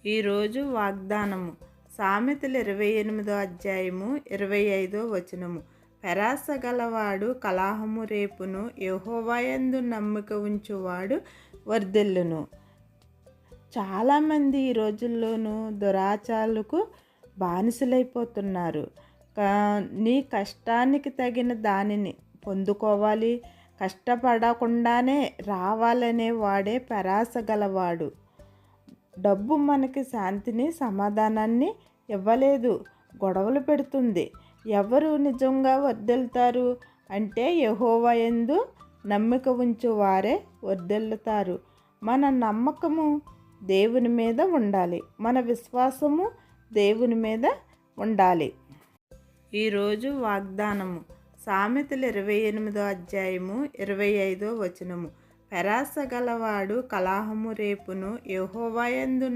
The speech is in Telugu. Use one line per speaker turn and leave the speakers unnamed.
ఈరోజు వాగ్దానము సామెతలు 28వ అధ్యాయము 25వ వచనము. పెరాస గలవాడు కలహము రేపును, యెహోవాయందు నమ్మిక ఉంచువాడు వర్ధిల్లును. చాలామంది ఈ రోజుల్లోనూ దురాచారాలకు బానిసలైపోతున్నారు. నీ కష్టానికి తగిన దానిని పొందుకోవాలి, కష్టపడకుండానే రావాలనే వాడే పెరాస గలవాడు. డబ్బు మనకి శాంతిని, సమాధానాన్ని ఇవ్వలేదు, గొడవలు పెడుతుంది. ఎవరు నిజంగా వర్ధిల్లుతారు అంటే యెహోవా యందు నమ్మిక ఉంచు వారే వర్ధిల్లుతారు. మన నమ్మకము దేవుని మీద ఉండాలి, మన విశ్వాసము దేవుని మీద ఉండాలి. ఈరోజు వాగ్దానము సామెతలు 28వ అధ్యాయము 25వ వచనము. పెరాస గలవాడు కలహము రేపును, యెహోవాయందు